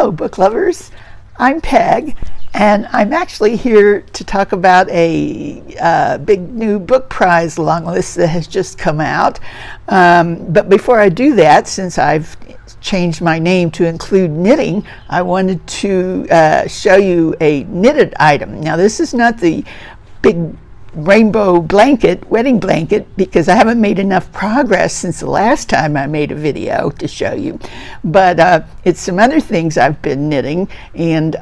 Hello, book lovers. I'm Peg, and I'm actually here to talk about a big new book prize long list that has just come out. But before I do that, since I've changed my name to include knitting, I wanted to show you a knitted item. Now, this is not the big rainbow blanket, wedding blanket, because I haven't made enough progress since the last time I made a video to show you. But it's some other things I've been knitting, and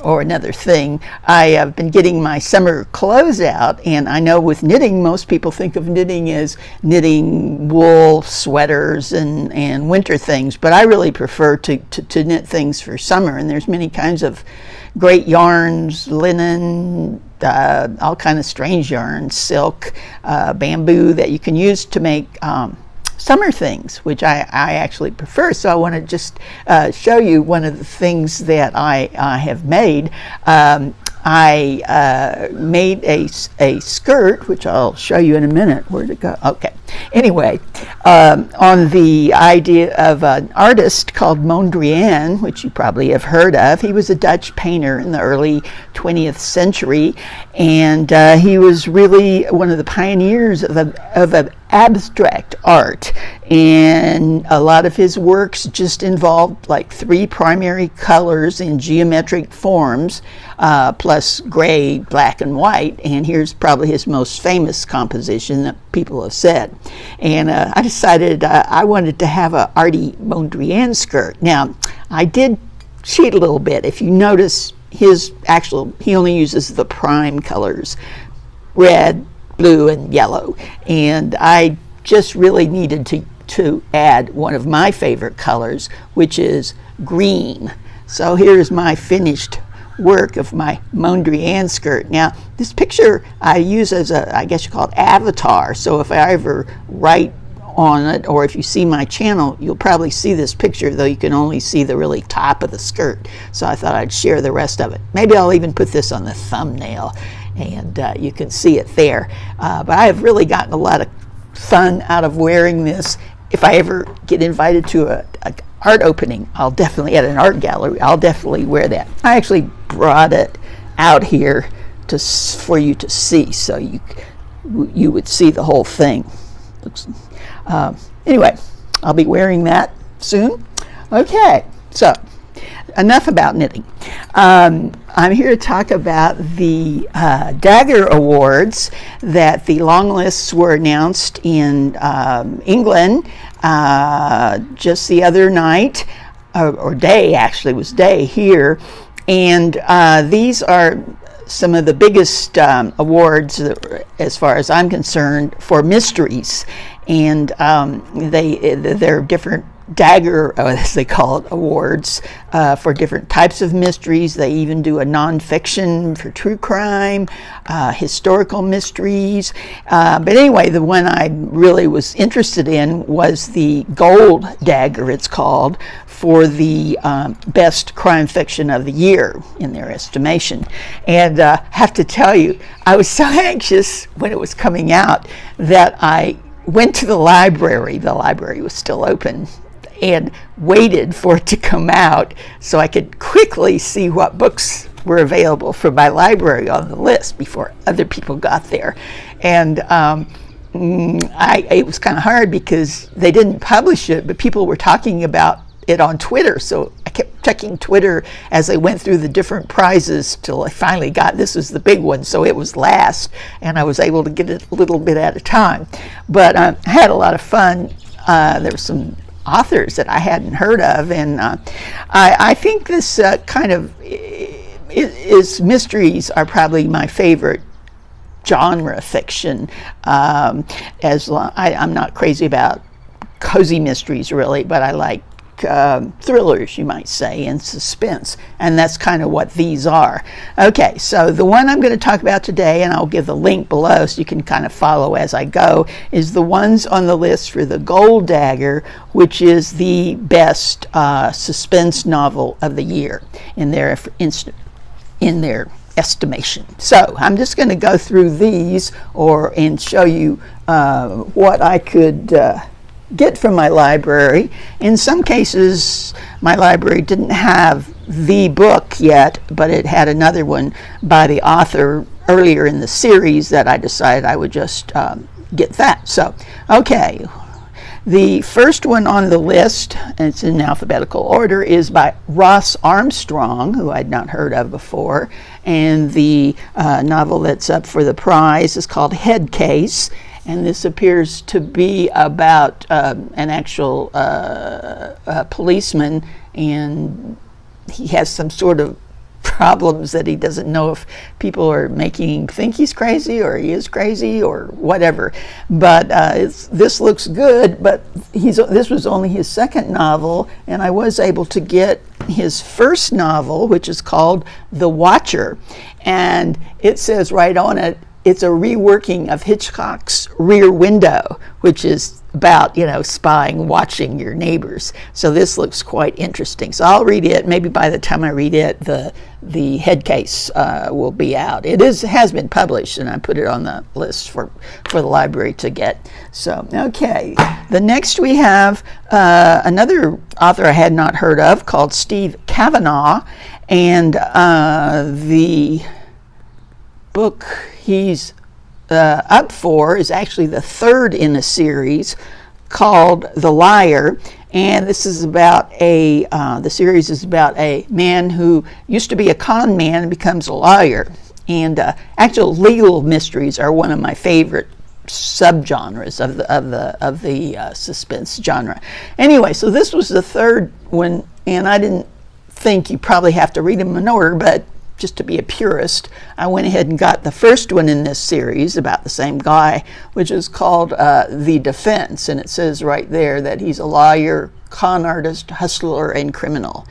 or another thing. I have been getting my summer clothes out, and I know with knitting, most people think of knitting as knitting wool sweaters and winter things, but I really prefer to knit things for summer, and there's many kinds of great yarns, linen, all kind of strange yarns, silk, bamboo that you can use to make summer things, which I actually prefer. So I want to just show you one of the things that I have made. I made a skirt, which I'll show you in a minute. Where'd it go? Okay. Anyway, on the idea of an artist called MONDRIAAN, which you probably have heard of. He was a Dutch painter in the early 20th century, and he was really one of the pioneers of abstract art, and a lot of his works just involved like three primary colors in geometric forms, plus gray, black, and white. And here's probably his most famous composition that people have said. And I decided I wanted to have a arty MONDRIAAN skirt. Now, I did cheat a little bit. If you notice, he only uses the prime colors, red, blue, and yellow, and I just really needed to add one of my favorite colors, which is green. So here's my finished work of my MONDRIAAN skirt. Now, this picture I use as I guess you call it avatar, so if I ever write on it, or if you see my channel, you'll probably see this picture, though you can only see the really top of the skirt. So I thought I'd share the rest of it. Maybe I'll even put this on the thumbnail, and you can see it there. But I have really gotten a lot of fun out of wearing this. If I ever get invited to a art opening, I'll definitely, at an art gallery, I'll definitely wear that. I actually brought it out here for you to see, so you would see the whole thing. Anyway, I'll be wearing that soon. Okay, so enough about knitting. I'm here to talk about the DAGGER Awards that the long lists were announced in England just the other night, or day, actually, it was day here. And these are some of the biggest awards, as far as I'm concerned, for mysteries. And they're different DAGGER, as they call it, awards for different types of mysteries. They even do a nonfiction for true crime, historical mysteries. But anyway, the one I really was interested in was the Gold DAGGER, it's called, for the best crime fiction of the year in their estimation. And I have to tell you, I was so anxious when it was coming out that I went to the library. The library was still open, and waited for it to come out so I could quickly see what books were available from my library on the list before other people got there. And it was kind of hard because they didn't publish it, but people were talking about it on Twitter, so I kept checking Twitter as I went through the different prizes till I finally got, this was the big one, so it was last, and I was able to get it a little bit at a time. But I had a lot of fun. There were some authors that I hadn't heard of, and I think this kind of mysteries are probably my favorite genre fiction. I'm not crazy about cozy mysteries really, but I like thrillers, you might say, and suspense, and that's kind of what these are. Okay, so the one I'm going to talk about today, and I'll give the link below so you can kind of follow as I go, is the ones on the list for the Gold DAGGER, which is the best suspense novel of the year in their estimation. So I'm just going to go through these and show you what I could get from my library. In some cases, my library didn't have the book yet, but it had another one by the author earlier in the series that I decided I would just get that. So, okay. The first one on the list, and it's in alphabetical order, is by Ross Armstrong, who I'd not heard of before. And the novel that's up for the prize is called Head Case. And this appears to be about an actual policeman, and he has some sort of problems that he doesn't know if people are making him think he's crazy or he is crazy or whatever. But this looks good, but this was only his second novel, and I was able to get his first novel, which is called The Watcher. And it says right on it, it's a reworking of Hitchcock's Rear Window, which is about, spying, watching your neighbors. So this looks quite interesting. So I'll read it. Maybe by the time I read it, the head case will be out. It has been published, and I put it on the list for the library to get. So, okay. The next we have another author I had not heard of called Steve Kavanaugh, and the book he's up for is actually the third in a series called The Liar, and this is about the series is about a man who used to be a con man and becomes a lawyer. And actual legal mysteries are one of my favorite subgenres of the suspense genre. Anyway, so this was the third one, and I didn't think you probably have to read them in order, but just to be a purist, I went ahead and got the first one in this series about the same guy, which is called The Defense, and it says right there that he's a lawyer, con artist, hustler, and criminal.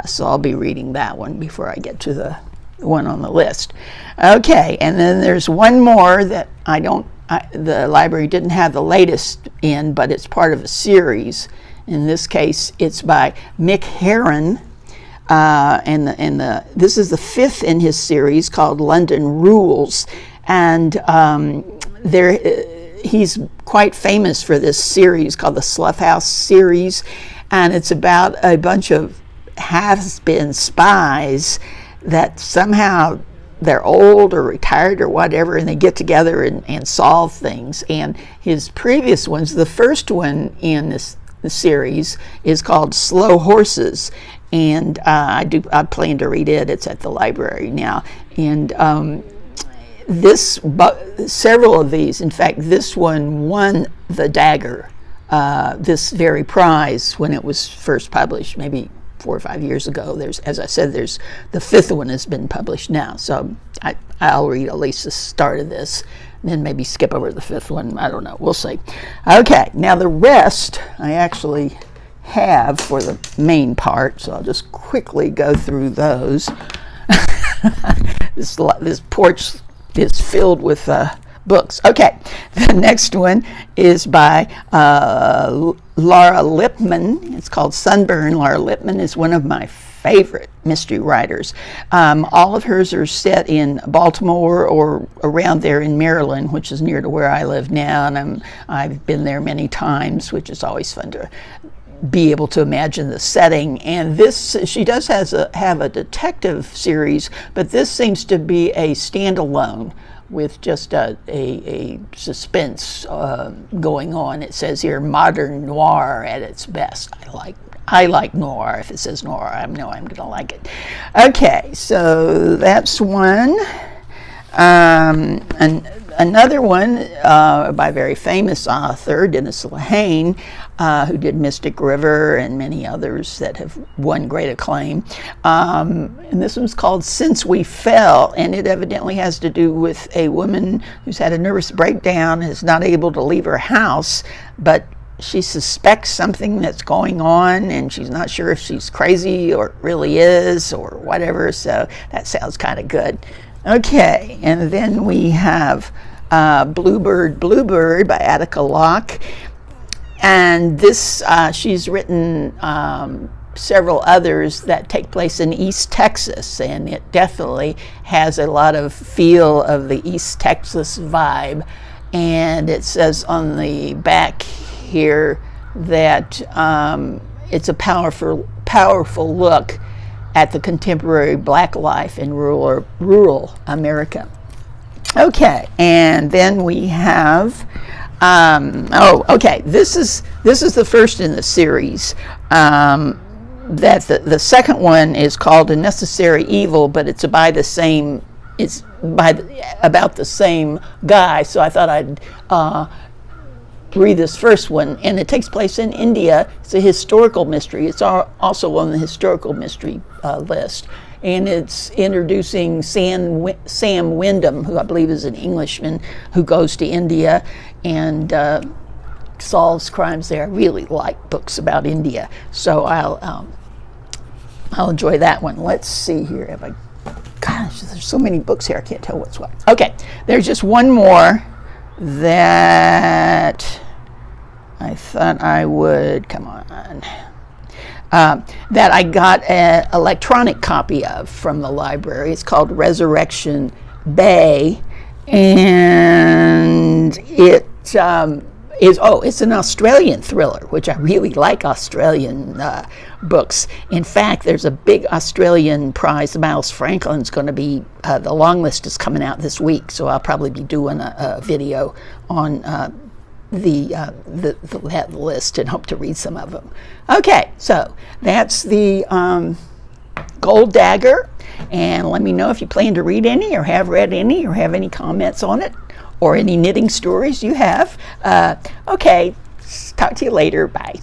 So I'll be reading that one before I get to the one on the list. Okay, and then there's one more that the library didn't have the latest in, but it's part of a series. In this case, it's by Mick Herron. This is the fifth in his series called London Rules, and he's quite famous for this series called the Slough House series, and it's about a bunch of has-been spies that somehow they're old or retired or whatever, and they get together and solve things. And his previous ones, the first one in this series is called Slow Horses, and I plan to read it. It's at the library now, and several of these, in fact, this one won the Dagger, this very prize when it was first published, maybe 4 or 5 years ago. As I said, the fifth one has been published now, so I'll read at least the start of this, and then maybe skip over the fifth one. I don't know. We'll see. Okay, now the rest I actually have for the main part, so I'll just quickly go through those. This porch is filled with books. Okay, the next one is by Laura Lippman. It's called Sunburn. Laura Lippman is one of my favorite mystery writers. All of hers are set in Baltimore or around there in Maryland, which is near to where I live now, and I've been there many times, which is always fun to be able to imagine the setting. And this, she does have a detective series, but this seems to be a standalone with just a suspense going on. It says here, modern noir at its best. I like noir. If it says noir, I know I'm going to like it. Okay, so that's one. And another one by a very famous author, Dennis Lehane, who did Mystic River and many others that have won great acclaim. And this one's called Since We Fell, and it evidently has to do with a woman who's had a nervous breakdown, is not able to leave her house, but she suspects something that's going on, and she's not sure if she's crazy or really is or whatever, so that sounds kind of good. Okay, and then we have Bluebird by Attica Locke. And this, she's written several others that take place in East Texas, and it definitely has a lot of feel of the East Texas vibe. And it says on the back here, that it's a powerful look at the contemporary black life in rural America. Okay, and then we have this is the first in the series. That the second one is called A Necessary Evil, but it's about the same guy. So I thought I'd read this first one, and it takes place in India. It's a historical mystery. It's also on the historical mystery list, and it's introducing Sam Wyndham, who I believe is an Englishman who goes to India and solves crimes there. I really like books about India, so I'll enjoy that one. Let's see here. Gosh, there's so many books here, I can't tell what's what. Okay, there's just one more that I thought I would, come on, that I got an electronic copy of from the library. It's called Resurrection Bay, and it's an Australian thriller, which I really like Australian books. In fact, there's a big Australian prize. Miles Franklin's going to be, the Longlist is coming out this week, so I'll probably be doing a video on that list and hope to read some of them. Okay, so that's the Gold Dagger, and let me know if you plan to read any or have read any or have any comments on it, or any knitting stories you have. Okay, talk to you later. Bye.